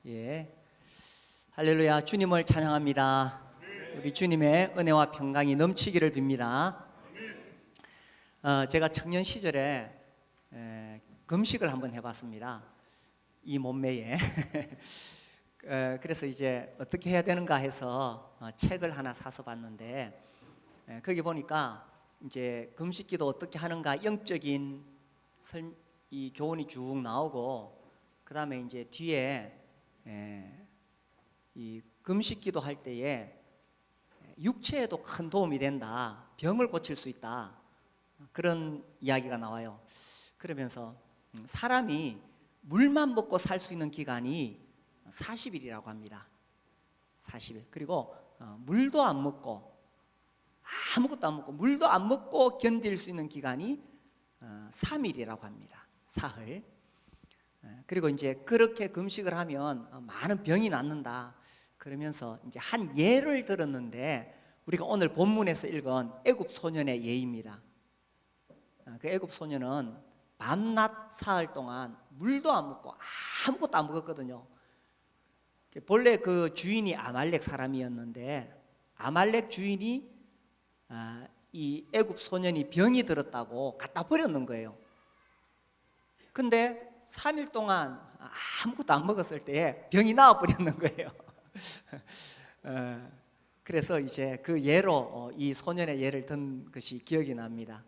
예. 할렐루야. 주님을 찬양합니다. 우리 주님의 은혜와 평강이 넘치기를 빕니다. 제가 청년 시절에 금식을 한번 해봤습니다. 이 몸매에. 그래서 이제 어떻게 해야 되는가 해서 책을 하나 사서 봤는데, 거기 보니까 이제 금식기도 어떻게 하는가 영적인 이 교훈이 쭉 나오고, 그 다음에 이제 뒤에 이 금식기도 할 때에 육체에도 큰 도움이 된다, 병을 고칠 수 있다, 그런 이야기가 나와요. 그러면서 사람이 물만 먹고 살 수 있는 기간이 40일이라고 합니다. 40일. 그리고 물도 안 먹고, 아무것도 안 먹고, 물도 안 먹고 견딜 수 있는 기간이 3일이라고 합니다. 사흘. 그리고 이제 그렇게 금식을 하면 많은 병이 낫는다, 그러면서 이제 한 예를 들었는데, 우리가 오늘 본문에서 읽은 애굽 소년의 예입니다. 그 애굽 소년은 밤낮 사흘 동안 물도 안 먹고 아무것도 안 먹었거든요. 본래 그 주인이 아말렉 사람이었는데, 아말렉 주인이 이 애굽 소년이 병이 들었다고 갖다 버렸는 거예요. 근데 3일 동안 아무것도 안 먹었을 때 병이 나와 버렸는 거예요. 그래서 이제 그 예로 이 소년의 예를 든 것이 기억이 납니다.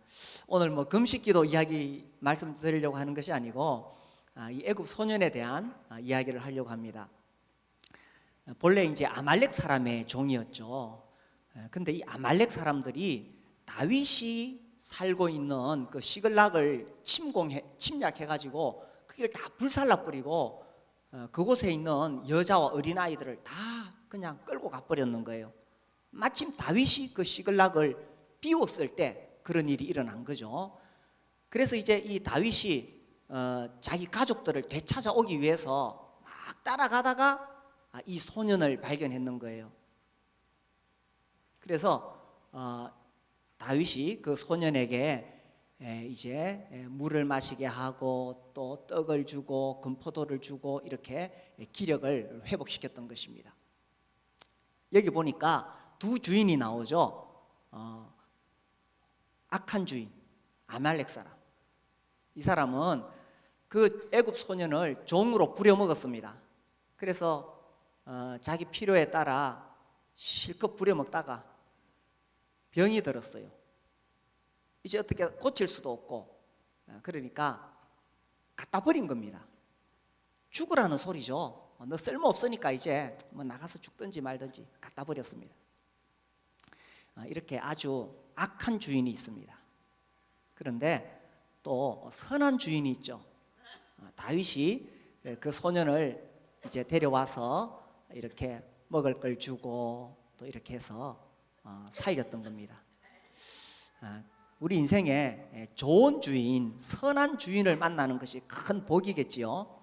오늘 뭐 금식기도 이야기 말씀드리려고 하는 것이 아니고, 이 애굽 소년에 대한 이야기를 하려고 합니다. 본래 이제 아말렉 사람의 종이었죠. 근데 이 아말렉 사람들이 다윗이 살고 있는 그 시글락을 침략해가지고 그걸 다 불살라 버리고, 그곳에 있는 여자와 어린아이들을 다 그냥 끌고 가버렸는 거예요. 마침 다윗이 그 시글락을 비웠을 때 그런 일이 일어난 거죠. 그래서 이제 이 다윗이 자기 가족들을 되찾아오기 위해서 막 따라가다가 이 소년을 발견했는 거예요. 그래서 다윗이 그 소년에게 이제 물을 마시게 하고, 또 떡을 주고 금포도를 주고, 이렇게 기력을 회복시켰던 것입니다. 여기 보니까 두 주인이 나오죠. 악한 주인, 아말렉 사람. 이 사람은 그 애굽 소년을 종으로 부려먹었습니다. 그래서 자기 필요에 따라 실컷 부려먹다가 병이 들었어요. 이제 어떻게 고칠 수도 없고, 그러니까 갖다 버린 겁니다. 죽으라는 소리죠. 너 쓸모없으니까 이제 뭐 나가서 죽든지 말든지 갖다 버렸습니다. 이렇게 아주 악한 주인이 있습니다. 그런데 또 선한 주인이 있죠. 다윗이 그 소년을 이제 데려와서 이렇게 먹을 걸 주고 또 이렇게 해서 살렸던 겁니다. 우리 인생에 좋은 주인, 선한 주인을 만나는 것이 큰 복이겠지요.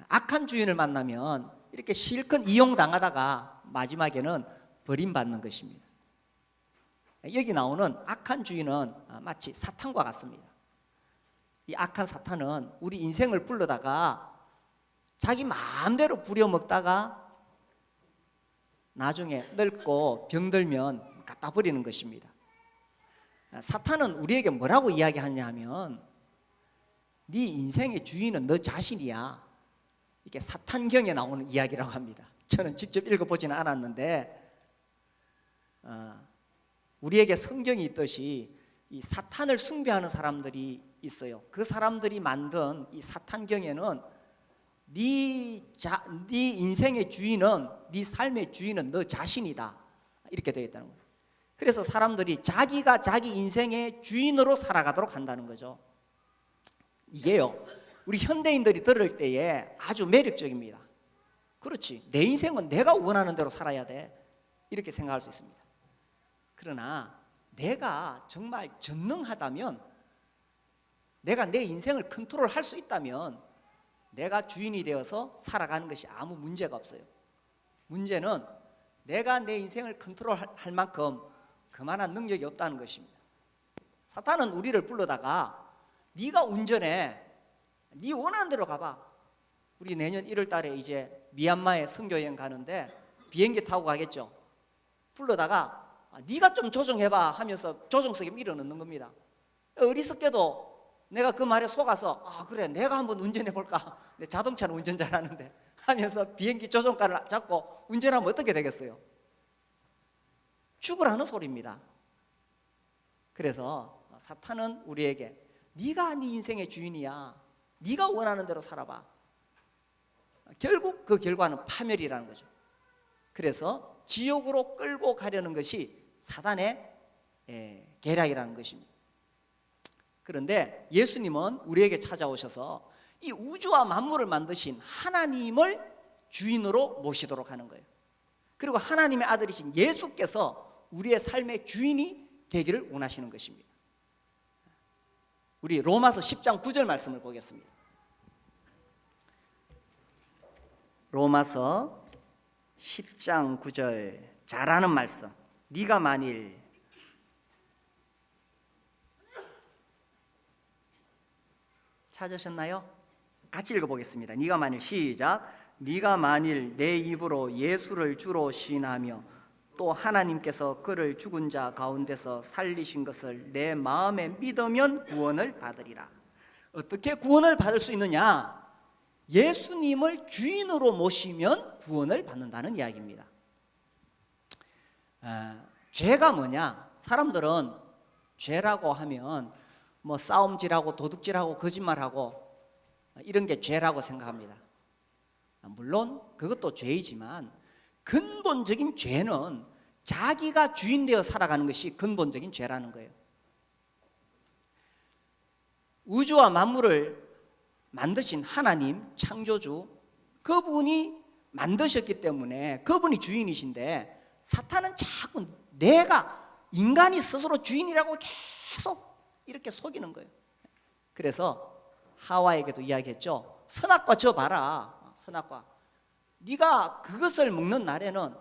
악한 주인을 만나면 이렇게 실컷 이용당하다가 마지막에는 버림받는 것입니다. 여기 나오는 악한 주인은 마치 사탄과 같습니다. 이 악한 사탄은 우리 인생을 불러다가 자기 마음대로 부려먹다가 나중에 늙고 병들면 갖다 버리는 것입니다. 사탄은 우리에게 뭐라고 이야기하냐 하면, 네 인생의 주인은 너 자신이야. 이게 사탄경에 나오는 이야기라고 합니다. 저는 직접 읽어보지는 않았는데, 우리에게 성경이 있듯이 이 사탄을 숭배하는 사람들이 있어요. 그 사람들이 만든 이 사탄경에는 네 인생의 주인은, 네 삶의 주인은 너 자신이다, 이렇게 되어 있다는 거예요. 그래서 사람들이 자기가 자기 인생의 주인으로 살아가도록 한다는 거죠. 이게요, 우리 현대인들이 들을 때에 아주 매력적입니다. 그렇지, 내 인생은 내가 원하는 대로 살아야 돼, 이렇게 생각할 수 있습니다. 그러나 내가 정말 전능하다면, 내가 내 인생을 컨트롤할 수 있다면 내가 주인이 되어서 살아가는 것이 아무 문제가 없어요. 문제는 내가 내 인생을 컨트롤할 만큼 그만한 능력이 없다는 것입니다. 사탄은 우리를 불러다가 네가 운전해, 네 원하는 대로 가봐, 우리 내년 1월 달에 이제 미얀마에 선교여행 가는데 비행기 타고 가겠죠. 불러다가 네가 좀 조정해봐 하면서 조정석에 밀어넣는 겁니다. 어리석게도 내가 그 말에 속아서 그래 내가 한번 운전해볼까, 내 자동차는 운전 잘하는데 하면서 비행기 조종가를 잡고 운전하면 어떻게 되겠어요? 죽으라는 소리입니다. 그래서 사탄은 우리에게 네가 네 인생의 주인이야, 네가 원하는 대로 살아봐. 결국 그 결과는 파멸이라는 거죠. 그래서 지옥으로 끌고 가려는 것이 사단의 계략이라는 것입니다. 그런데 예수님은 우리에게 찾아오셔서 이 우주와 만물을 만드신 하나님을 주인으로 모시도록 하는 거예요. 그리고 하나님의 아들이신 예수께서 우리의 삶의 주인이 되기를 원하시는 것입니다. 우리 로마서 10장 9절 말씀을 보겠습니다. 로마서 10장 9절 잘 아는 말씀. 네가 만일 찾으셨나요? 같이 읽어보겠습니다. 네가 만일 시작. 네가 만일 내 입으로 예수를 주로 시인하며 또 하나님께서 그를 죽은 자 가운데서 살리신 것을 내 마음에 믿으면 구원을 받으리라. 어떻게 구원을 받을 수 있느냐? 예수님을 주인으로 모시면 구원을 받는다는 이야기입니다. 죄가 뭐냐? 사람들은 죄라고 하면 뭐 싸움질하고 도둑질하고 거짓말하고 이런 게 죄라고 생각합니다. 물론 그것도 죄이지만 근본적인 죄는 자기가 주인 되어 살아가는 것이 근본적인 죄라는 거예요. 우주와 만물을 만드신 하나님, 창조주, 그분이 만드셨기 때문에 그분이 주인이신데 사탄은 자꾸 내가 인간이 스스로 주인이라고 계속 이렇게 속이는 거예요. 그래서 하와에게도 이야기했죠. 선악과 저 봐라. 선악과. 네가 그것을 먹는 날에는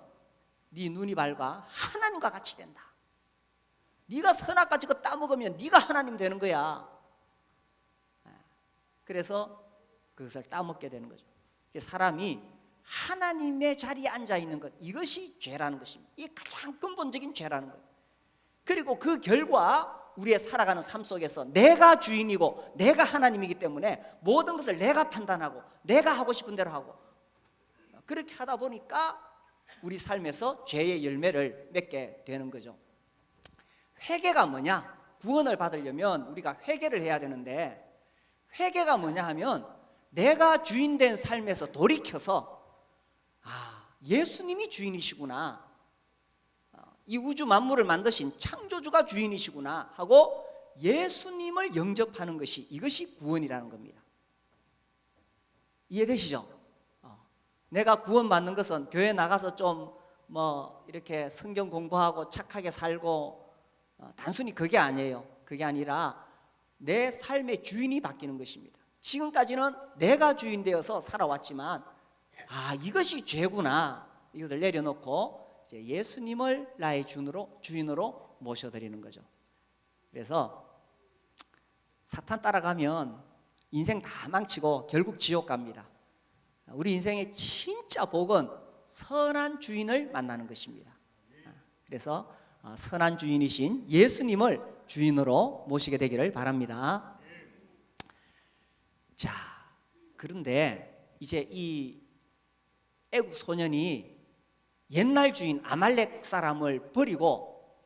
네 눈이 밝아 하나님과 같이 된다. 네가 선악과 저거 따먹으면 네가 하나님 되는 거야. 그래서 그것을 따먹게 되는 거죠. 사람이 하나님의 자리에 앉아 있는 것, 이것이 죄라는 것입니다. 이게 가장 근본적인 죄라는 거예요. 그리고 그 결과 우리의 살아가는 삶 속에서 내가 주인이고 내가 하나님이기 때문에 모든 것을 내가 판단하고 내가 하고 싶은 대로 하고, 그렇게 하다 보니까 우리 삶에서 죄의 열매를 맺게 되는 거죠. 회개가 뭐냐? 구원을 받으려면 우리가 회개를 해야 되는데, 회개가 뭐냐 하면 내가 주인된 삶에서 돌이켜서 예수님이 주인이시구나, 이 우주 만물을 만드신 창조주가 주인이시구나 하고 예수님을 영접하는 것이, 이것이 구원이라는 겁니다. 이해되시죠? 내가 구원받는 것은 교회 나가서 좀 뭐 이렇게 성경 공부하고 착하게 살고 단순히 그게 아니에요. 그게 아니라 내 삶의 주인이 바뀌는 것입니다. 지금까지는 내가 주인 되어서 살아왔지만 이것이 죄구나, 이것을 내려놓고 이제 예수님을 나의 주인으로 모셔드리는 거죠. 그래서 사탄 따라가면 인생 다 망치고 결국 지옥 갑니다. 우리 인생의 진짜 복은 선한 주인을 만나는 것입니다. 그래서 선한 주인이신 예수님을 주인으로 모시게 되기를 바랍니다. 자, 그런데 이제 이 애국 소년이 옛날 주인 아말렉 사람을 버리고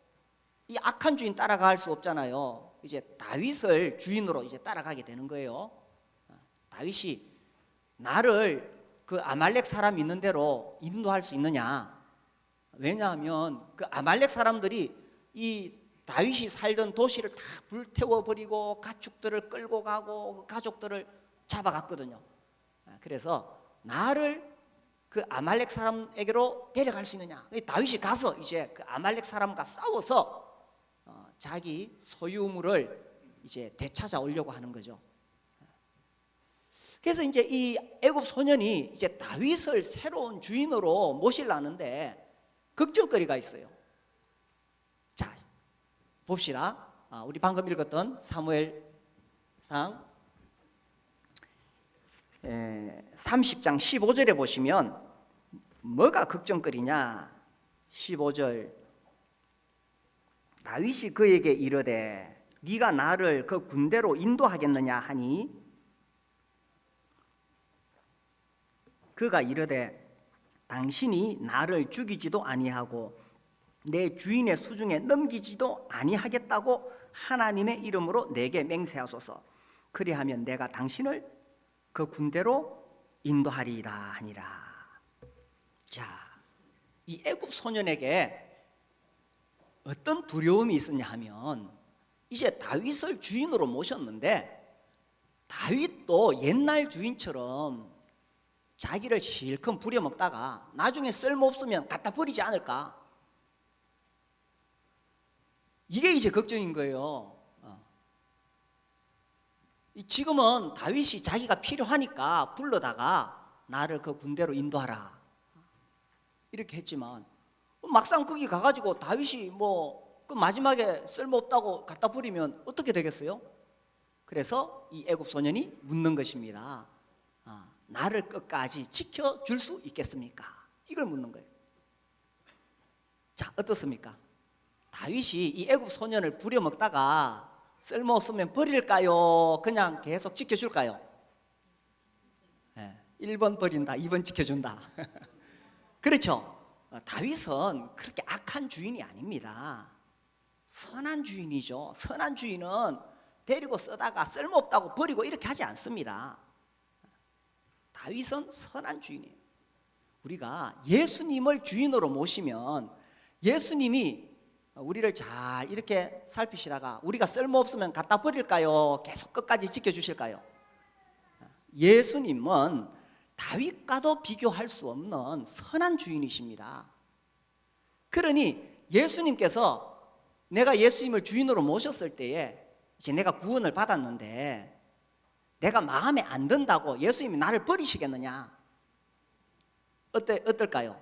이 악한 주인 따라갈 수 없잖아요. 이제 다윗을 주인으로 이제 따라가게 되는 거예요. 다윗이 나를 그 아말렉 사람 있는 대로 인도할 수 있느냐? 왜냐하면 그 아말렉 사람들이 이 다윗이 살던 도시를 다 불태워 버리고 가축들을 끌고 가고 가족들을 잡아갔거든요. 그래서 나를 그 아말렉 사람에게로 데려갈 수 있느냐? 다윗이 가서 이제 그 아말렉 사람과 싸워서 자기 소유물을 이제 되찾아 오려고 하는 거죠. 그래서 이제 이 애굽 소년이 이제 다윗을 새로운 주인으로 모시려는데 걱정거리가 있어요. 자, 봅시다. 우리 방금 읽었던 사무엘상 30장 15절에 보시면 뭐가 걱정거리냐. 15절 다윗이 그에게 이르되 네가 나를 그 군대로 인도하겠느냐 하니 그가 이르되 당신이 나를 죽이지도 아니하고 내 주인의 수중에 넘기지도 아니하겠다고 하나님의 이름으로 내게 맹세하소서. 그리하면 내가 당신을 그 군대로 인도하리이다 하니라. 자, 이 애굽 소년에게 어떤 두려움이 있었냐 하면 이제 다윗을 주인으로 모셨는데 다윗도 옛날 주인처럼 자기를 실컷 부려먹다가 나중에 쓸모없으면 갖다 버리지 않을까? 이게 이제 걱정인 거예요. 지금은 다윗이 자기가 필요하니까 불러다가 나를 그 군대로 인도하라 이렇게 했지만 막상 거기 가가지고 다윗이 그 마지막에 쓸모없다고 갖다 버리면 어떻게 되겠어요? 그래서 이 애굽 소년이 묻는 것입니다. 나를 끝까지 지켜줄 수 있겠습니까? 이걸 묻는 거예요. 자, 어떻습니까? 다윗이 이 애굽 소년을 부려먹다가 쓸모없으면 버릴까요? 그냥 계속 지켜줄까요? 1번 버린다, 2번 지켜준다. 그렇죠? 다윗은 그렇게 악한 주인이 아닙니다. 선한 주인이죠. 선한 주인은 데리고 쓰다가 쓸모없다고 버리고 이렇게 하지 않습니다. 다윗은 선한 주인이에요. 우리가 예수님을 주인으로 모시면 예수님이 우리를 잘 이렇게 살피시다가 우리가 쓸모없으면 갖다 버릴까요? 계속 끝까지 지켜주실까요? 예수님은 다윗과도 비교할 수 없는 선한 주인이십니다. 그러니 예수님께서 내가 예수님을 주인으로 모셨을 때에 이제 내가 구원을 받았는데 내가 마음에 안 든다고 예수님이 나를 버리시겠느냐? 어떨까요?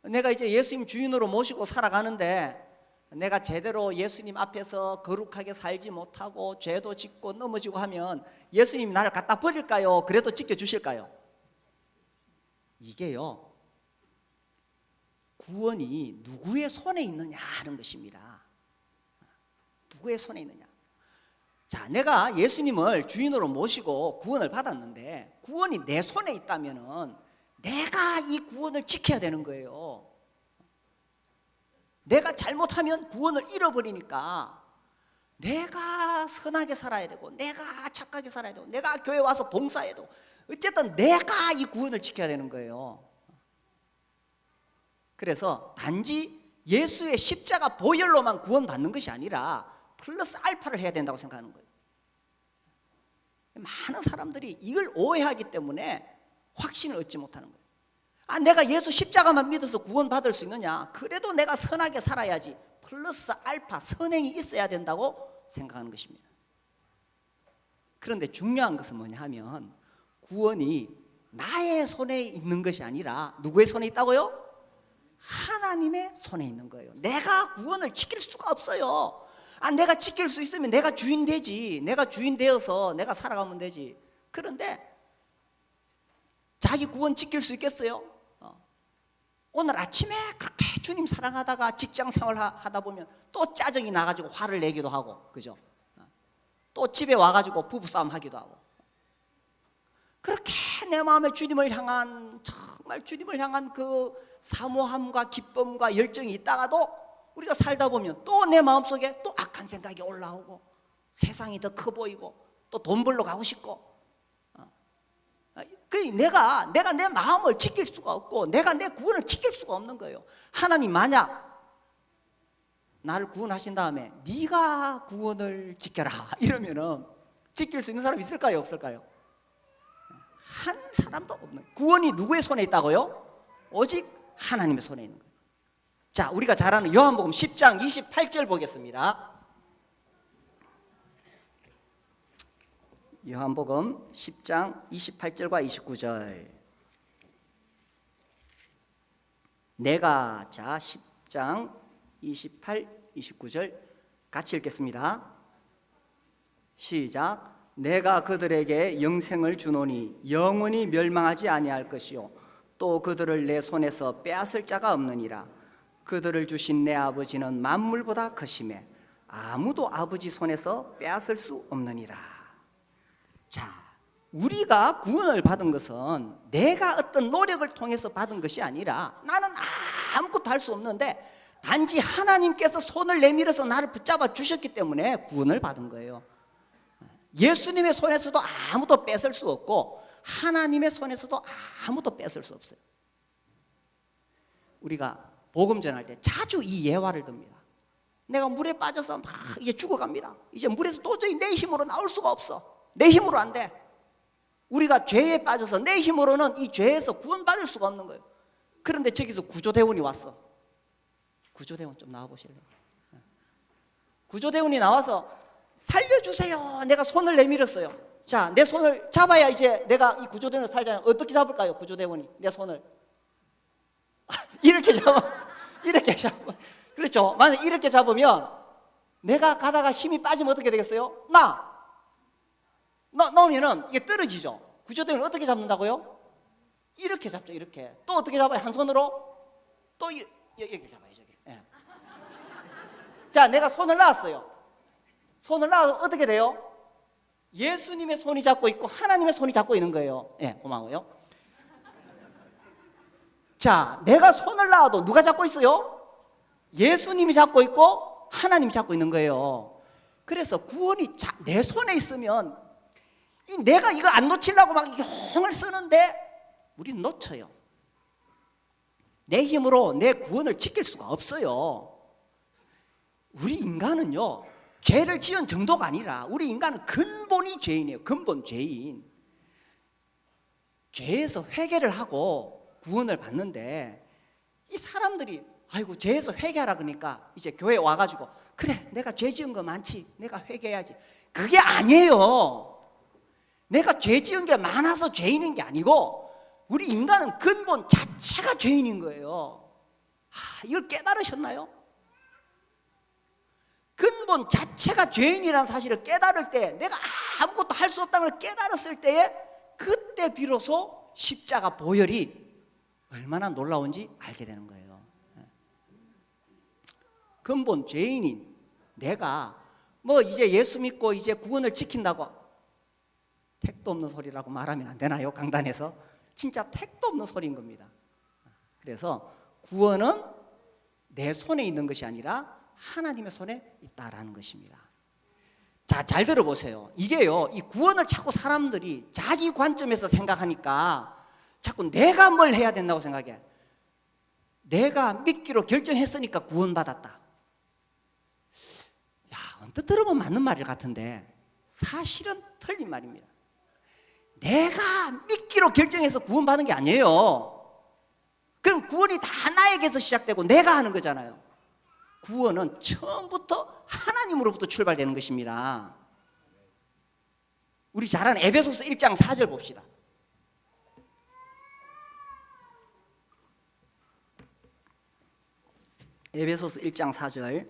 내가 이제 예수님 주인으로 모시고 살아가는데 내가 제대로 예수님 앞에서 거룩하게 살지 못하고 죄도 짓고 넘어지고 하면 예수님이 나를 갖다 버릴까요? 그래도 지켜주실까요? 이게요, 구원이 누구의 손에 있느냐 하는 것입니다. 누구의 손에 있느냐. 자, 내가 예수님을 주인으로 모시고 구원을 받았는데 구원이 내 손에 있다면은 내가 이 구원을 지켜야 되는 거예요. 내가 잘못하면 구원을 잃어버리니까 내가 선하게 살아야 되고 내가 착하게 살아야 되고 내가 교회 와서 봉사해야 되고 어쨌든 내가 이 구원을 지켜야 되는 거예요. 그래서 단지 예수의 십자가 보혈로만 구원받는 것이 아니라 플러스 알파를 해야 된다고 생각하는 거예요. 많은 사람들이 이걸 오해하기 때문에 확신을 얻지 못하는 거예요. 내가 예수 십자가만 믿어서 구원받을 수 있느냐? 그래도 내가 선하게 살아야지 플러스 알파 선행이 있어야 된다고 생각하는 것입니다. 그런데 중요한 것은 뭐냐 하면 구원이 나의 손에 있는 것이 아니라 누구의 손에 있다고요? 하나님의 손에 있는 거예요. 내가 구원을 지킬 수가 없어요. 내가 지킬 수 있으면 내가 주인 되지. 내가 주인 되어서 내가 살아가면 되지. 그런데 자기 구원 지킬 수 있겠어요? 오늘 아침에 그렇게 주님 사랑하다가 직장 생활 하다 보면 또 짜증이 나가지고 화를 내기도 하고, 그죠? 또 집에 와가지고 부부싸움 하기도 하고. 그렇게 내 마음에 주님을 향한, 정말 주님을 향한 그 사모함과 기쁨과 열정이 있다가도 우리가 살다 보면 또 내 마음속에 또 악한 생각이 올라오고 세상이 더 커 보이고 또 돈 벌러 가고 싶고, 내가 내 마음을 지킬 수가 없고 내가 내 구원을 지킬 수가 없는 거예요. 하나님 만약 나를 구원하신 다음에 네가 구원을 지켜라 이러면은 지킬 수 있는 사람 있을까요? 없을까요? 한 사람도 없는. 구원이 누구의 손에 있다고요? 오직 하나님의 손에 있는 거예요. 자, 우리가 잘 아는 요한복음 10장 28절 보겠습니다. 요한복음 10장 28절과 29절. 내가, 자 10장 28, 29절 같이 읽겠습니다. 시작. 내가 그들에게 영생을 주노니 영원히 멸망하지 아니할 것이요 또 그들을 내 손에서 빼앗을 자가 없느니라. 그들을 주신 내 아버지는 만물보다 크심에 아무도 아버지 손에서 빼앗을 수 없느니라. 자, 우리가 구원을 받은 것은 내가 어떤 노력을 통해서 받은 것이 아니라 나는 아무것도 할 수 없는데 단지 하나님께서 손을 내밀어서 나를 붙잡아 주셨기 때문에 구원을 받은 거예요. 예수님의 손에서도 아무도 뺏을 수 없고 하나님의 손에서도 아무도 뺏을 수 없어요. 우리가 복음 전할 때 자주 이 예화를 듭니다. 내가 물에 빠져서 막 이제 죽어갑니다. 이제 물에서 도저히 내 힘으로 나올 수가 없어. 내 힘으로 안 돼. 우리가 죄에 빠져서 내 힘으로는 이 죄에서 구원받을 수가 없는 거예요. 그런데 저기서 구조대원이 왔어. 구조대원 좀 나와보실래요? 구조대원이 나와서 살려주세요. 내가 손을 내밀었어요. 자, 내 손을 잡아야 이제 내가 이 구조대원을 살잖아요. 어떻게 잡을까요? 구조대원이 내 손을 이렇게 잡아. 그렇죠? 만약 이렇게 잡으면 내가 가다가 힘이 빠지면 어떻게 되겠어요? 넣으면은 이게 떨어지죠. 구조대원을 어떻게 잡는다고요? 이렇게 잡죠. 이렇게. 또 어떻게 잡아요? 한 손으로? 또 이렇게 잡아요. 저기. 예. 자, 내가 손을 놨어요. 손을 놔서 어떻게 돼요? 예수님의 손이 잡고 있고 하나님의 손이 잡고 있는 거예요. 예, 고마워요. 자, 내가 손을 놔도 누가 잡고 있어요? 예수님이 잡고 있고 하나님이 잡고 있는 거예요. 그래서 구원이 내 손에 있으면 내가 이거 안 놓치려고 막 형을 쓰는데 우리는 놓쳐요. 내 힘으로 내 구원을 지킬 수가 없어요. 우리 인간은요, 죄를 지은 정도가 아니라 우리 인간은 근본이 죄인이에요. 근본 죄인. 죄에서 회개를 하고 구원을 받는데 이 사람들이 아이고 죄에서 회개하라 그러니까 이제 교회에 와가지고 그래 내가 죄 지은 거 많지 내가 회개해야지. 그게 아니에요. 내가 죄 지은 게 많아서 죄인인 게 아니고 우리 인간은 근본 자체가 죄인인 거예요. 이걸 깨달으셨나요? 근본 자체가 죄인이라는 사실을 깨달을 때 내가 아무것도 할 수 없다는 걸 깨달았을 때에 그때 비로소 십자가 보혈이 얼마나 놀라운지 알게 되는 거예요. 근본 죄인인 내가 뭐 이제 예수 믿고 이제 구원을 지킨다고 택도 없는 소리라고 말하면 안 되나요? 강단에서 진짜 택도 없는 소리인 겁니다. 그래서 구원은 내 손에 있는 것이 아니라 하나님의 손에 있다라는 것입니다. 자, 잘 들어보세요. 이게요, 이 구원을 자꾸 사람들이 자기 관점에서 생각하니까 자꾸 내가 뭘 해야 된다고 생각해. 내가 믿기로 결정했으니까 구원받았다. 야, 언뜻 들어보면 맞는 말 같은데 사실은 틀린 말입니다. 내가 믿기로 결정해서 구원받은 게 아니에요. 그럼 구원이 다 나에게서 시작되고 내가 하는 거잖아요. 구원은 처음부터 하나님으로부터 출발되는 것입니다. 우리 잘 아는 에베소서 1장 4절 봅시다. 에베소서 1장 4절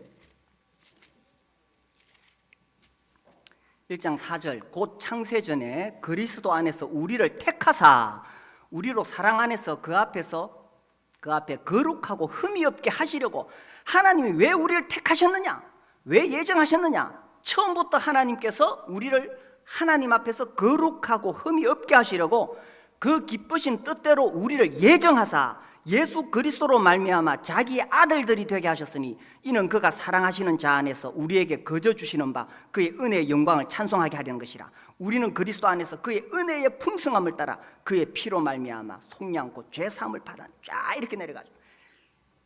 1장 4절 곧 창세전에 그리스도 안에서 우리를 택하사 우리로 사랑 안에서 그 앞에 거룩하고 흠이 없게 하시려고 하나님이 왜 우리를 택하셨느냐? 왜 예정하셨느냐? 처음부터 하나님께서 우리를 하나님 앞에서 거룩하고 흠이 없게 하시려고 그 기쁘신 뜻대로 우리를 예정하사 예수 그리스도로 말미암아 자기 아들들이 되게 하셨으니 이는 그가 사랑하시는 자 안에서 우리에게 거저 주시는 바 그의 은혜의 영광을 찬송하게 하려는 것이라. 우리는 그리스도 안에서 그의 은혜의 풍성함을 따라 그의 피로 말미암아 속량고 죄사함을 받아. 쫙 이렇게 내려가죠.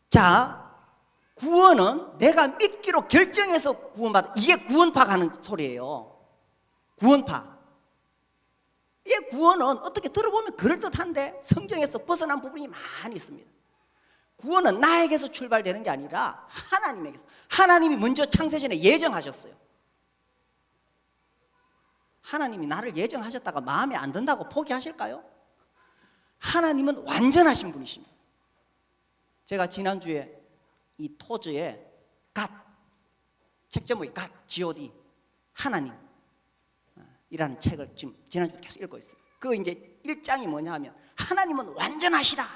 자, 구원은 내가 믿기로 결정해서 구원받아. 이게 구원파가 하는 소리예요. 구원파. 이 구원은 어떻게 들어보면 그럴듯한데 성경에서 벗어난 부분이 많이 있습니다. 구원은 나에게서 출발되는 게 아니라 하나님에게서. 하나님이 먼저 창세전에 예정하셨어요. 하나님이 나를 예정하셨다가 마음에 안 든다고 포기하실까요? 하나님은 완전하신 분이십니다. 제가 지난주에 이 토즈의 갓, 책 제목이 갓, G.O.D. 하나님. 이라는 책을 지금 지난주에 계속 읽고 있어요. 그 이제 1장이 뭐냐 하면 하나님은 완전하시다.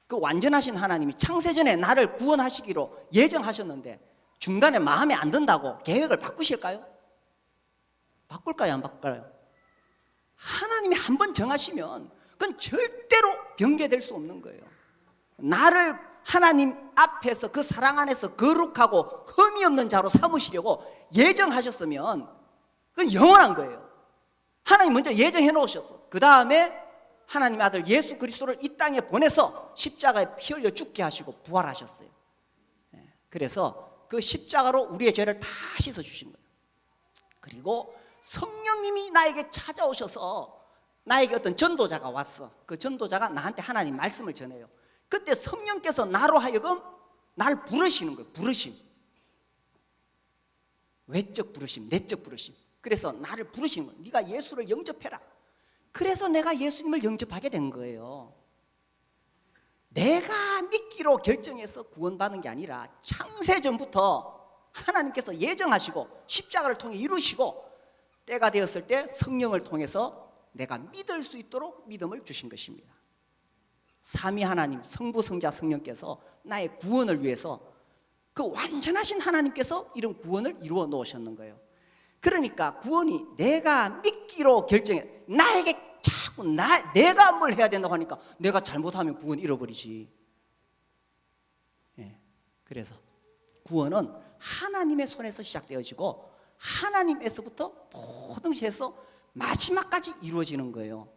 그 완전하신 하나님이 창세전에 나를 구원하시기로 예정하셨는데 중간에 마음에 안 든다고 계획을 바꾸실까요? 바꿀까요? 안 바꿀까요? 하나님이 한번 정하시면 그건 절대로 변개될 수 없는 거예요. 나를 하나님 앞에서 그 사랑 안에서 거룩하고 흠이 없는 자로 삼으시려고 예정하셨으면 그건 영원한 거예요. 하나님 먼저 예정해 놓으셨어. 그 다음에 하나님의 아들 예수 그리스도를 이 땅에 보내서 십자가에 피 흘려 죽게 하시고 부활하셨어요. 그래서 그 십자가로 우리의 죄를 다 씻어 주신 거예요. 그리고 성령님이 나에게 찾아오셔서 나에게 어떤 전도자가 왔어. 그 전도자가 나한테 하나님 말씀을 전해요. 그때 성령께서 나로 하여금 날 부르시는 거예요. 부르심. 외적 부르심, 내적 부르심. 그래서 나를 부르시는 거예요. 네가 예수를 영접해라. 그래서 내가 예수님을 영접하게 된 거예요. 내가 믿기로 결정해서 구원받는 게 아니라 창세전부터 하나님께서 예정하시고 십자가를 통해 이루시고 때가 되었을 때 성령을 통해서 내가 믿을 수 있도록 믿음을 주신 것입니다. 삼위 하나님, 성부, 성자, 성령께서 나의 구원을 위해서 그 완전하신 하나님께서 이런 구원을 이루어 놓으셨는 거예요. 그러니까 구원이 내가 믿기로 결정해. 나에게 자꾸 내가 뭘 해야 된다고 하니까 내가 잘못하면 구원 잃어버리지. 그래서 구원은 하나님의 손에서 시작되어지고 하나님에서부터 모든 것에서 마지막까지 이루어지는 거예요.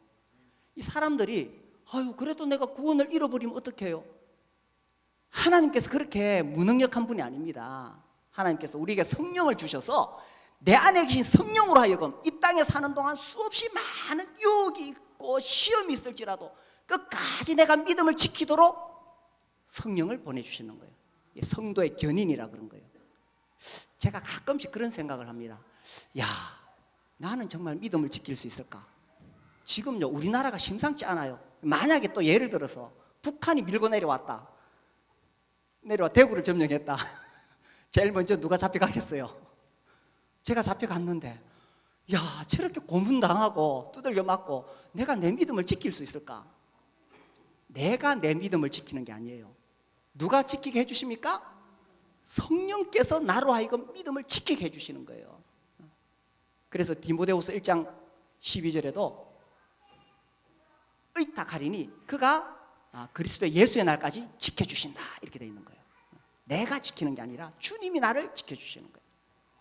이 사람들이 아유 그래도 내가 구원을 잃어버리면 어떡해요? 하나님께서 그렇게 무능력한 분이 아닙니다. 하나님께서 우리에게 성령을 주셔서 내 안에 계신 성령으로 하여금 이 땅에 사는 동안 수없이 많은 유혹이 있고 시험이 있을지라도 끝까지 내가 믿음을 지키도록 성령을 보내주시는 거예요. 성도의 견인이라 그런 거예요. 제가 가끔씩 그런 생각을 합니다. 야, 나는 정말 믿음을 지킬 수 있을까? 지금요 우리나라가 심상치 않아요. 만약에 또 예를 들어서 북한이 밀고 내려와 대구를 점령했다. 제일 먼저 누가 잡혀가겠어요? 제가 잡혀갔는데 야 저렇게 고문당하고 두들겨 맞고 내가 내 믿음을 지킬 수 있을까? 내가 내 믿음을 지키는 게 아니에요. 누가 지키게 해주십니까? 성령께서 나로 하여금 믿음을 지키게 해주시는 거예요. 그래서 디모데후서 1장 12절에도 의탁하리니 그가 그리스도의 예수의 날까지 지켜주신다 이렇게 되어 있는 거예요. 내가 지키는 게 아니라 주님이 나를 지켜주시는 거예요.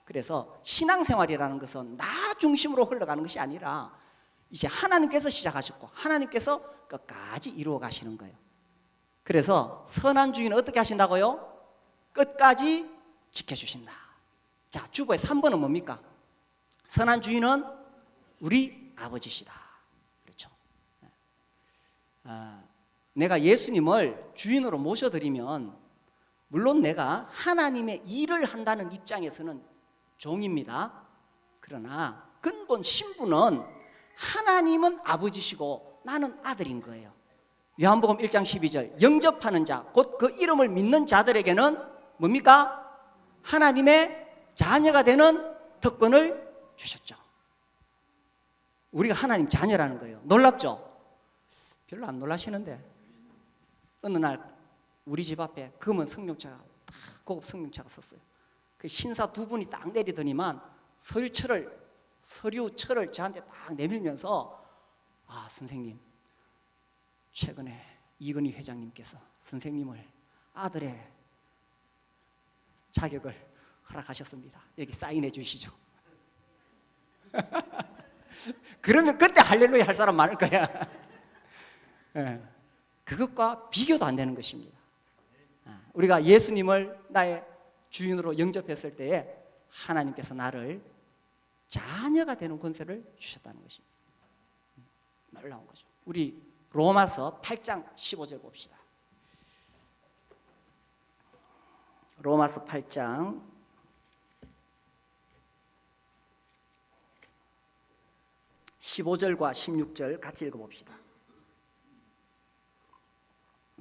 그래서 신앙생활이라는 것은 나 중심으로 흘러가는 것이 아니라 이제 하나님께서 시작하셨고 하나님께서 끝까지 이루어 가시는 거예요. 그래서 선한 주인은 어떻게 하신다고요? 끝까지 지켜주신다. 자, 주보의 3번은 뭡니까? 선한 주인은 우리 아버지시다. 그렇죠. 내가 예수님을 주인으로 모셔드리면 물론 내가 하나님의 일을 한다는 입장에서는 종입니다. 그러나 근본 신분은 하나님은 아버지시고 나는 아들인 거예요. 요한복음 1장 12절 영접하는 자 곧 그 이름을 믿는 자들에게는 뭡니까? 하나님의 자녀가 되는 특권을 주셨죠. 우리가 하나님 자녀라는 거예요. 놀랍죠? 별로 안 놀라시는데 어느 날 우리 집 앞에 검은 승용차가 딱 고급 승용차가 섰어요. 그 신사 두 분이 딱 내리더니만 서류철을 저한테 딱 내밀면서 선생님 최근에 이건희 회장님께서 선생님을 아들의 자격을 허락하셨습니다. 여기 사인해 주시죠. 그러면 그때 할렐루야 할 사람 많을 거야. 그것과 비교도 안 되는 것입니다. 우리가 예수님을 나의 주인으로 영접했을 때에 하나님께서 나를 자녀가 되는 권세를 주셨다는 것입니다. 놀라운 거죠. 우리 로마서 8장 15절 봅시다. 로마서 8장 15절과 16절 같이 읽어봅시다.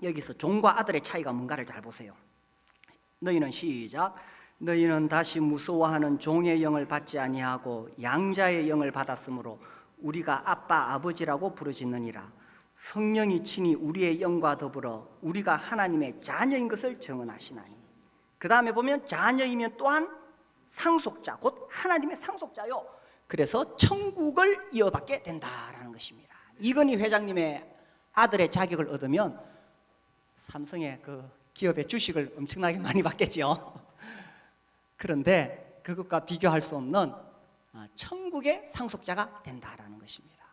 여기서 종과 아들의 차이가 뭔가를 잘 보세요. 너희는 시작 너희는 다시 무서워하는 종의 영을 받지 아니하고 양자의 영을 받았으므로 우리가 아빠 아버지라고 부르짖느니라. 성령이 친히 우리의 영과 더불어 우리가 하나님의 자녀인 것을 증언하시나니. 그 다음에 보면 자녀이면 또한 상속자, 곧 하나님의 상속자요. 그래서 천국을 이어받게 된다라는 것입니다. 이건희 회장님의 아들의 자격을 얻으면 삼성의 그 기업의 주식을 엄청나게 많이 받겠죠. 그런데 그것과 비교할 수 없는 천국의 상속자가 된다라는 것입니다.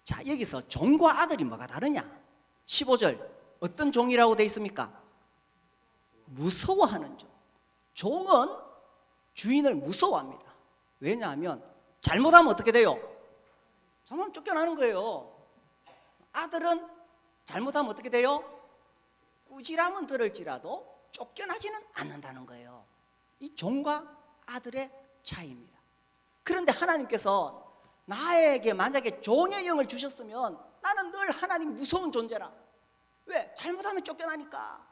자, 여기서 종과 아들이 뭐가 다르냐? 15절 어떤 종이라고 되어 있습니까? 무서워하는 종. 종은 주인을 무서워합니다. 왜냐하면 잘못하면 어떻게 돼요? 잘못하면 쫓겨나는 거예요. 아들은 잘못하면 어떻게 돼요? 꾸지람은 들을지라도 쫓겨나지는 않는다는 거예요. 이 종과 아들의 차이입니다. 그런데 하나님께서 나에게 만약에 종의 영을 주셨으면 나는 늘 하나님 무서운 존재라. 왜? 잘못하면 쫓겨나니까.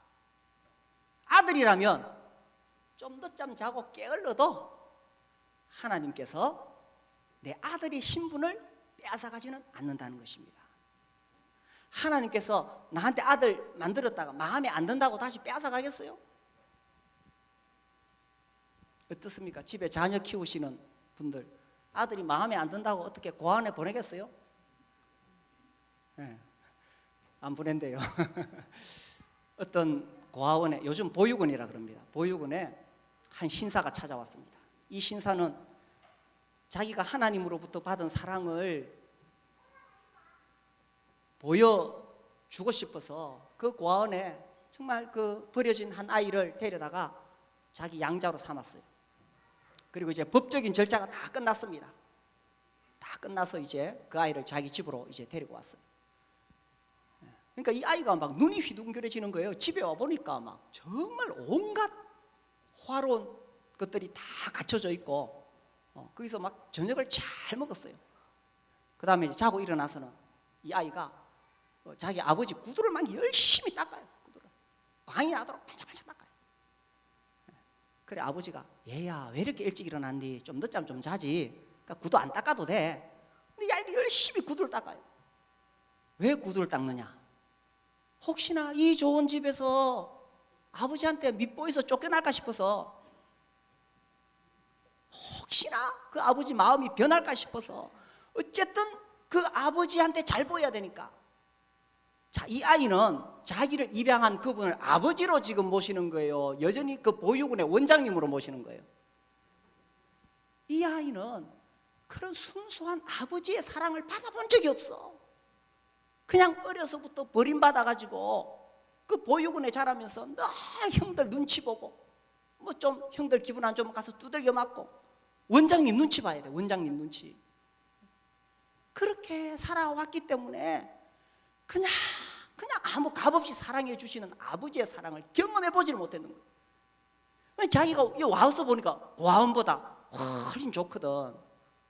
아들이라면 좀 늦잠 자고 깨어러도 하나님께서 내 아들의 신분을 빼앗아가지는 않는다는 것입니다. 하나님께서 나한테 아들 만들었다가 마음에 안 든다고 다시 빼앗아가겠어요? 어떻습니까? 집에 자녀 키우시는 분들, 아들이 마음에 안 든다고 어떻게 고아원에 보내겠어요? 네, 안 보낸대요. 어떤 고아원에, 요즘 보육원이라 그럽니다. 보육원에 한 신사가 찾아왔습니다. 이 신사는 자기가 하나님으로부터 받은 사랑을 보여주고 싶어서 그 고아원에 정말 그 버려진 한 아이를 데려다가 자기 양자로 삼았어요. 그리고 이제 법적인 절차가 다 끝났습니다. 다 끝나서 이제 그 아이를 자기 집으로 이제 데리고 왔어요. 그러니까 이 아이가 막 눈이 휘둥그레지는 거예요. 집에 와 보니까 막 정말 온갖 화로운 것들이 다 갖춰져 있고, 거기서 막 저녁을 잘 먹었어요. 그 다음에 자고 일어나서는 이 아이가 자기 아버지 구두를 막 열심히 닦아요. 구두를 광이 나도록 반짝반짝 닦아요. 그래 아버지가, 얘야 왜 이렇게 일찍 일어났니? 좀 늦잠 좀 자지. 그러니까 구두 안 닦아도 돼. 근데 이 아이는 열심히 구두를 닦아요. 왜 구두를 닦느냐? 혹시나 이 좋은 집에서 아버지한테 밉보여서 쫓겨날까 싶어서, 혹시나 그 아버지 마음이 변할까 싶어서, 어쨌든 그 아버지한테 잘 보여야 되니까. 자, 이 아이는 자기를 입양한 그분을 아버지로 지금 모시는 거예요. 여전히 그 보육원의 원장님으로 모시는 거예요. 이 아이는 그런 순수한 아버지의 사랑을 받아본 적이 없어. 그냥 어려서부터 버림받아가지고 그 보육원에 자라면서 늘 형들 눈치 보고, 뭐 좀 형들 기분 안 좋으면 가서 두들겨 맞고, 원장님 눈치 봐야 돼. 원장님 눈치. 그렇게 살아왔기 때문에 그냥 아무 값없이 사랑해 주시는 아버지의 사랑을 경험해 보지를 못했는 거예요. 자기가 와서 보니까 고아원보다 훨씬 좋거든.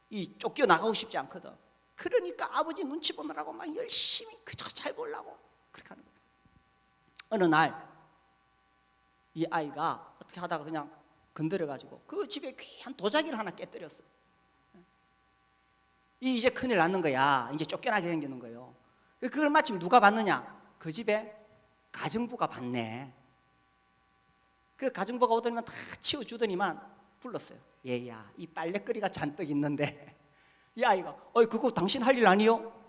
이 쫓겨나가고 싶지 않거든. 그러니까 아버지 눈치 보느라고 막 열심히 그저 잘 보려고 그렇게 하는 거예요. 어느 날 이 아이가 어떻게 하다가 그냥 건드려가지고 그 집에 귀한 도자기를 하나 깨뜨렸어요. 이제 큰일 났는 거야. 이제 쫓겨나게 생기는 거예요. 그걸 마침 누가 봤느냐? 그 집에 가정부가 봤네. 그 가정부가 오더니만 다 치워주더니만 불렀어요. 얘야, 이 빨래거리가 잔뜩 있는데. 이 아이가, 그거 당신 할 일 아니요?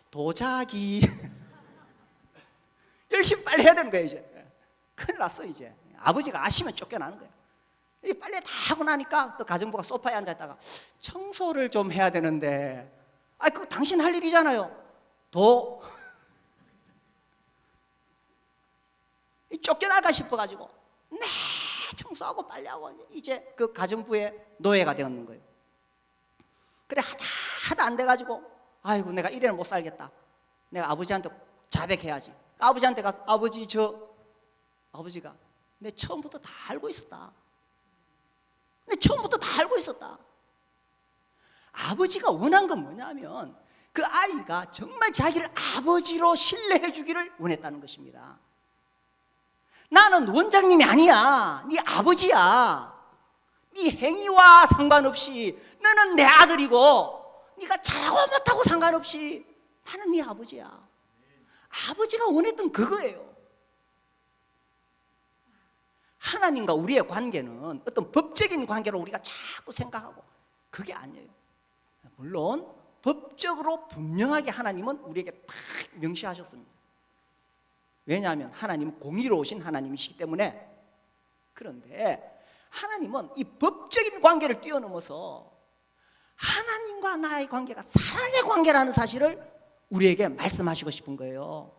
도자기. 열심히 빨래 해야 되는 거예요, 이제. 큰일 났어, 이제. 아버지가 아시면 쫓겨나는 거예요. 이 빨래 다 하고 나니까 또 가정부가 소파에 앉아있다가 청소를 좀 해야 되는데, 그거 당신 할 일이잖아요. 쫓겨날까 싶어가지고 네 청소하고 빨래하고 이제 그 가정부의 노예가 되었는 거예요. 그래 하다 안 돼가지고, 아이고 내가 이래는 못 살겠다. 내가 아버지한테 자백해야지. 아버지한테 가서, 아버지가 내 처음부터 다 알고 있었다. 내 처음부터 다 알고 있었다. 아버지가 원한 건 뭐냐면 그 아이가 정말 자기를 아버지로 신뢰해 주기를 원했다는 것입니다. 나는 원장님이 아니야. 네 아버지야. 네 행위와 상관없이 너는 내 아들이고, 네가 잘하고 못하고 상관없이 나는 네 아버지야. 아버지가 원했던 그거예요. 하나님과 우리의 관계는 어떤 법적인 관계로 우리가 자꾸 생각하고, 그게 아니에요. 물론 법적으로 분명하게 하나님은 우리에게 딱 명시하셨습니다. 왜냐하면 하나님은 공의로우신 하나님이시기 때문에. 그런데 하나님은 이 법적인 관계를 뛰어넘어서 하나님과 나의 관계가 사랑의 관계라는 사실을 우리에게 말씀하시고 싶은 거예요.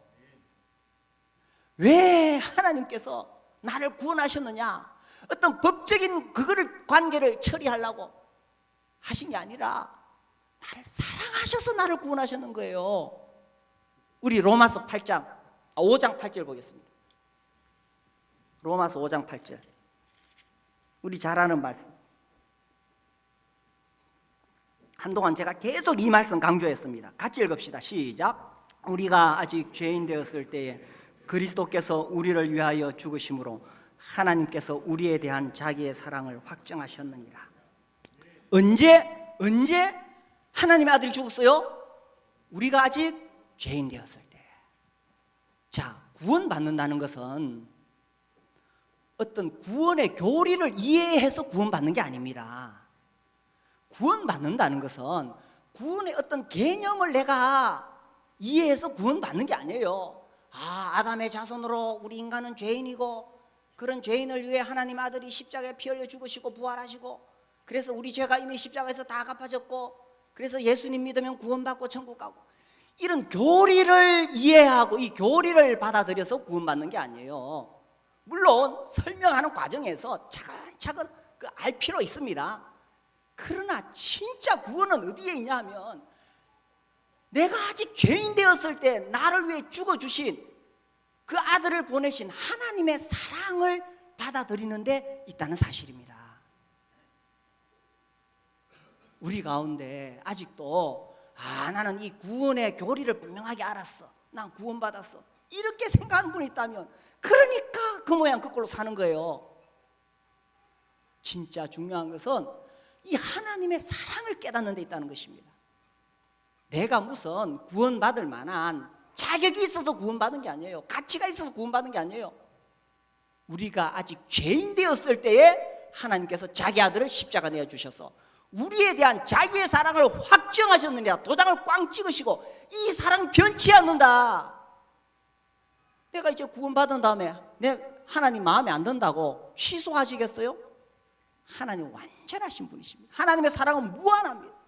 왜 하나님께서 나를 구원하셨느냐? 어떤 법적인 그거를 관계를 처리하려고 하신 게 아니라 나를 사랑하셔서 나를 구원하셨는 거예요. 우리 로마서 5장 8절 보겠습니다. 로마서 5장 8절. 우리 잘 아는 말씀. 한동안 제가 계속 이 말씀 강조했습니다. 같이 읽읍시다. 시작. 우리가 아직 죄인 되었을 때에 그리스도께서 우리를 위하여 죽으심으로 하나님께서 우리에 대한 자기의 사랑을 확정하셨느니라. 언제 하나님의 아들이 죽었어요? 우리가 아직 죄인 되었을 때. 자, 구원받는다는 것은 어떤 구원의 교리를 이해해서 구원받는 게 아닙니다. 구원받는다는 것은 구원의 어떤 개념을 내가 이해해서 구원받는 게 아니에요. 아담의 자손으로 우리 인간은 죄인이고, 그런 죄인을 위해 하나님 아들이 십자가에 피 흘려 죽으시고 부활하시고, 그래서 우리 죄가 이미 십자가에서 다 갚아졌고, 그래서 예수님 믿으면 구원받고 천국 가고, 이런 교리를 이해하고 이 교리를 받아들여서 구원받는 게 아니에요. 물론 설명하는 과정에서 차근차근 알 필요 있습니다. 그러나 진짜 구원은 어디에 있냐면, 내가 아직 죄인 되었을 때 나를 위해 죽어주신 그 아들을 보내신 하나님의 사랑을 받아들이는 데 있다는 사실입니다. 우리 가운데 아직도 나는 이 구원의 교리를 분명하게 알았어, 난 구원받았어, 이렇게 생각하는 분이 있다면 그러니까 그 모양 그 꼴로 사는 거예요. 진짜 중요한 것은 이 하나님의 사랑을 깨닫는 데 있다는 것입니다. 내가 무슨 구원받을 만한 자격이 있어서 구원받은 게 아니에요. 가치가 있어서 구원받은 게 아니에요. 우리가 아직 죄인 되었을 때에 하나님께서 자기 아들을 십자가 내어주셔서 우리에 대한 자기의 사랑을 확정하셨느니라. 도장을 꽝 찍으시고, 이 사랑 변치 않는다. 내가 이제 구원받은 다음에 내 하나님 마음에 안 든다고 취소하시겠어요? 하나님 완전하신 분이십니다. 하나님의 사랑은 무한합니다.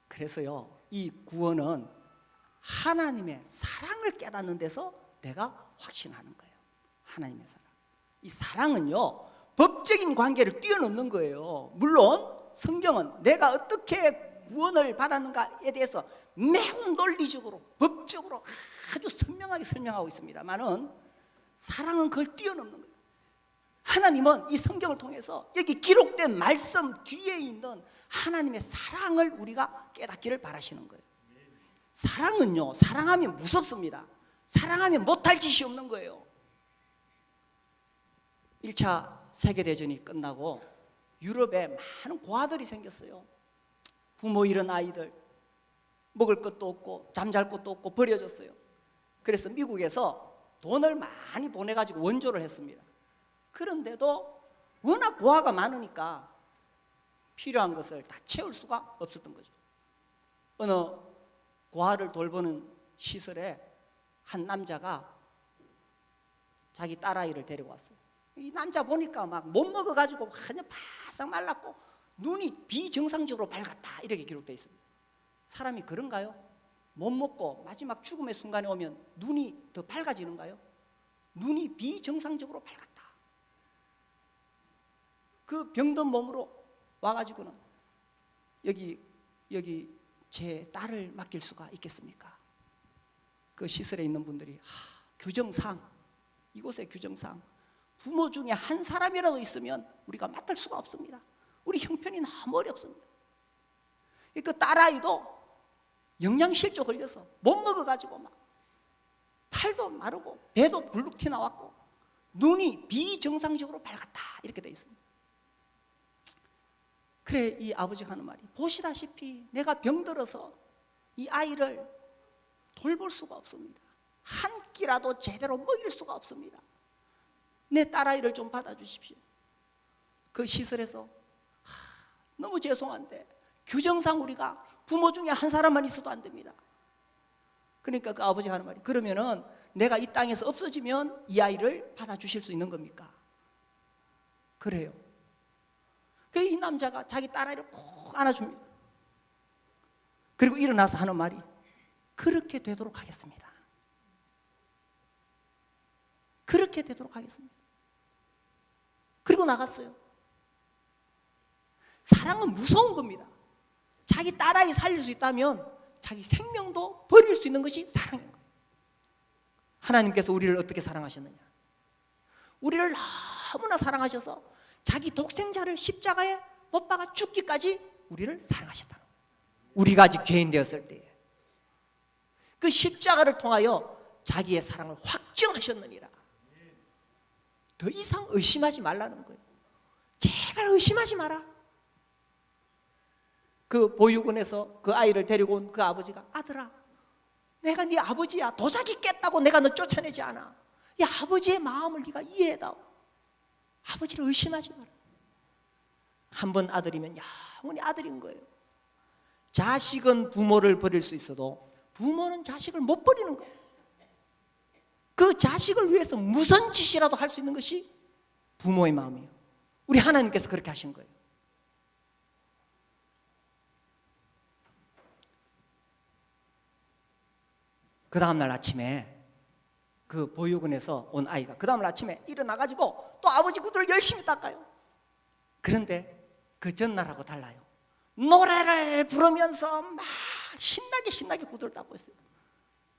그래서요, 이 구원은 하나님의 사랑을 깨닫는 데서 내가 확신하는 거예요. 하나님의 사랑. 이 사랑은요, 법적인 관계를 뛰어넘는 거예요. 물론 성경은 내가 어떻게 구원을 받았는가에 대해서 매우 논리적으로, 법적으로 아주 선명하게 설명하고 있습니다만은 사랑은 그걸 뛰어넘는 거예요. 하나님은 이 성경을 통해서 여기 기록된 말씀 뒤에 있는 하나님의 사랑을 우리가 깨닫기를 바라시는 거예요. 사랑은요, 사랑하면 무섭습니다. 사랑하면 못할 짓이 없는 거예요. 1차 세계대전이 끝나고 유럽에 많은 고아들이 생겼어요. 부모 잃은 아이들, 먹을 것도 없고 잠잘 곳도 없고 버려졌어요. 그래서 미국에서 돈을 많이 보내가지고 원조를 했습니다. 그런데도 워낙 고아가 많으니까 필요한 것을 다 채울 수가 없었던 거죠. 어느 고아를 돌보는 시설에 한 남자가 자기 딸아이를 데리고 왔어요. 이 남자 보니까 막 못 먹어가지고 완전 바싹 말랐고 눈이 비정상적으로 밝았다, 이렇게 기록되어 있습니다. 사람이 그런가요? 못 먹고 마지막 죽음의 순간에 오면 눈이 더 밝아지는가요? 눈이 비정상적으로 밝았다. 그 병든 몸으로 와가지고는 여기 제 딸을 맡길 수가 있겠습니까? 그 시설에 있는 분들이 규정상, 이곳의 규정상 부모 중에 한 사람이라도 있으면 우리가 맡을 수가 없습니다. 우리 형편이 너무 어렵습니다. 그 딸아이도 영양실조 걸려서 못 먹어가지고 막 팔도 마르고 배도 불룩 튀나왔고 눈이 비정상적으로 밝았다 이렇게 돼 있습니다. 그래 이 아버지가 하는 말이, 보시다시피 내가 병들어서 이 아이를 돌볼 수가 없습니다. 한 끼라도 제대로 먹일 수가 없습니다. 내 딸아이를 좀 받아주십시오. 그 시설에서 너무 죄송한데 규정상 우리가 부모 중에 한 사람만 있어도 안 됩니다. 그러니까 그 아버지가 하는 말이, 그러면은 내가 이 땅에서 없어지면 이 아이를 받아주실 수 있는 겁니까? 그래요. 그 이 남자가 자기 딸아이를 꼭 안아줍니다. 그리고 일어나서 하는 말이, 그렇게 되도록 하겠습니다. 그렇게 되도록 하겠습니다. 그리고 나갔어요. 사랑은 무서운 겁니다. 자기 딸아이 살릴 수 있다면 자기 생명도 버릴 수 있는 것이 사랑인 거예요. 하나님께서 우리를 어떻게 사랑하셨느냐? 우리를 너무나 사랑하셔서 자기 독생자를 십자가에 못 박아 죽기까지 우리를 사랑하셨다. 우리가 아직 죄인 되었을 때에 그 십자가를 통하여 자기의 사랑을 확증하셨느니라. 더 이상 의심하지 말라는 거예요. 제발 의심하지 마라. 그 보육원에서 그 아이를 데리고 온 그 아버지가, 아들아, 내가 네 아버지야. 도자기 깼다고 내가 너 쫓아내지 않아. 이 아버지의 마음을 네가 이해해다오. 아버지를 의심하지 마라. 한 번 아들이면 영원히 아들인 거예요. 자식은 부모를 버릴 수 있어도 부모는 자식을 못 버리는 거예요. 그 자식을 위해서 무슨 짓이라도 할 수 있는 것이 부모의 마음이에요. 우리 하나님께서 그렇게 하신 거예요. 그 다음날 아침에 그 보육원에서 온 아이가 그 다음날 아침에 일어나가지고 또 아버지 구두를 열심히 닦아요. 그런데 그 전날하고 달라요. 노래를 부르면서 막 신나게 구두를 닦고 있어요.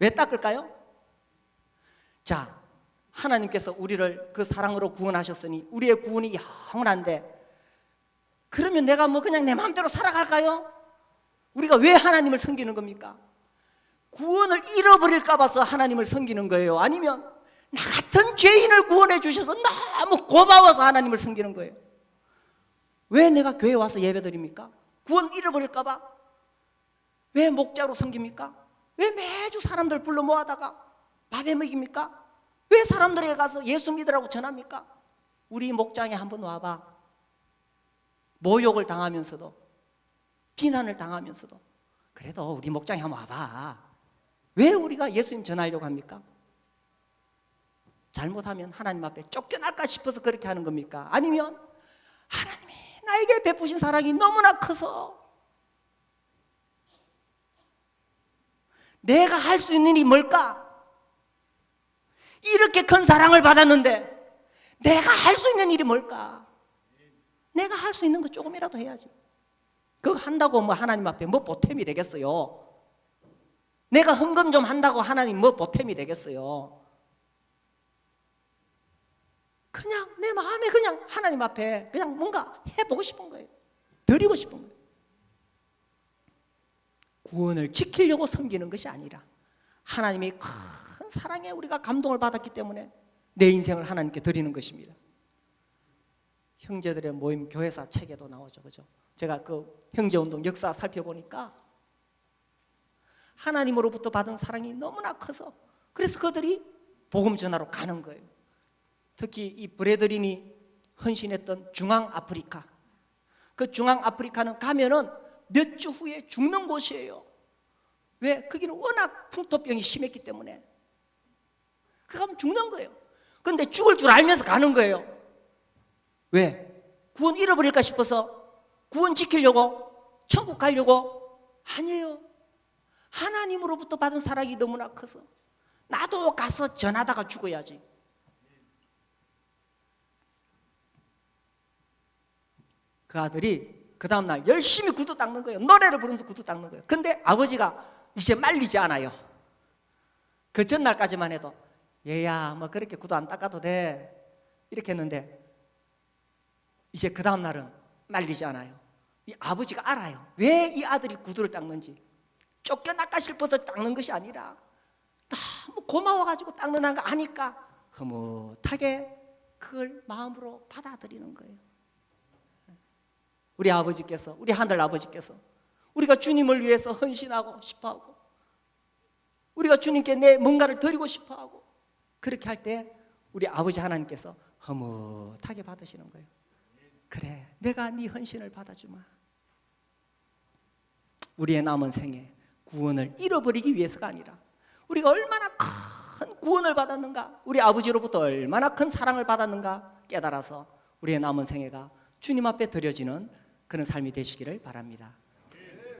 왜 닦을까요? 자, 하나님께서 우리를 그 사랑으로 구원하셨으니 우리의 구원이 영원한데, 그러면 내가 뭐 그냥 내 마음대로 살아갈까요? 우리가 왜 하나님을 섬기는 겁니까? 구원을 잃어버릴까 봐서 하나님을 섬기는 거예요? 아니면 나 같은 죄인을 구원해 주셔서 너무 고마워서 하나님을 섬기는 거예요? 왜 내가 교회에 와서 예배 드립니까? 구원 잃어버릴까 봐? 왜 목자로 섬깁니까? 왜 매주 사람들 불러 모아다가 밥에 먹입니까? 왜 사람들에게 가서 예수 믿으라고 전합니까? 우리 목장에 한번 와봐. 모욕을 당하면서도, 비난을 당하면서도, 그래도 우리 목장에 한번 와봐. 왜 우리가 예수님 전하려고 합니까? 잘못하면 하나님 앞에 쫓겨날까 싶어서 그렇게 하는 겁니까? 아니면 하나님이 나에게 베푸신 사랑이 너무나 커서 내가 할 수 있는 일이 뭘까? 이렇게 큰 사랑을 받았는데 내가 할 수 있는 일이 뭘까? 내가 할 수 있는 거 조금이라도 해야지. 그거 한다고 뭐 하나님 앞에 뭐 보탬이 되겠어요? 내가 헌금 좀 한다고 하나님 뭐 보탬이 되겠어요? 그냥 내 마음에 그냥 하나님 앞에 그냥 뭔가 해보고 싶은 거예요. 드리고 싶은 거예요. 구원을 지키려고 섬기는 것이 아니라 하나님의 큰 사랑에 우리가 감동을 받았기 때문에 내 인생을 하나님께 드리는 것입니다. 형제들의 모임 교회사 책에도 나오죠, 그죠? 제가 그 형제운동 역사 살펴보니까 하나님으로부터 받은 사랑이 너무나 커서 그래서 그들이 복음 전하러 가는 거예요. 특히 이 브래드린이 헌신했던 중앙아프리카, 그 중앙아프리카는 가면은 몇 주 후에 죽는 곳이에요. 왜? 거기는 워낙 풍토병이 심했기 때문에. 그 가면 죽는 거예요. 그런데 죽을 줄 알면서 가는 거예요. 왜? 구원 잃어버릴까 싶어서? 구원 지키려고? 천국 가려고? 아니에요. 하나님으로부터 받은 사랑이 너무나 커서 나도 가서 전하다가 죽어야지. 그 아들이 그 다음날 열심히 구두 닦는 거예요. 노래를 부르면서 구두 닦는 거예요. 근데 아버지가 이제 말리지 않아요. 그 전날까지만 해도 얘야 뭐 그렇게 구두 안 닦아도 돼 이렇게 했는데 이제 그 다음날은 말리지 않아요. 이 아버지가 알아요. 왜 이 아들이 구두를 닦는지. 쫓겨날까 싶어서 닦는 것이 아니라 너무 고마워가지고 닦는다는 거 아니까 흐뭇하게 그걸 마음으로 받아들이는 거예요. 우리 아버지께서, 우리 하늘 아버지께서 우리가 주님을 위해서 헌신하고 싶어하고 우리가 주님께 내 뭔가를 드리고 싶어하고 그렇게 할 때 우리 아버지 하나님께서 흐뭇하게 받으시는 거예요. 그래, 내가 네 헌신을 받아주마. 우리의 남은 생에 구원을 잃어버리기 위해서가 아니라 우리가 얼마나 큰 구원을 받았는가, 우리 아버지로부터 얼마나 큰 사랑을 받았는가 깨달아서 우리의 남은 생애가 주님 앞에 드려지는 그런 삶이 되시기를 바랍니다.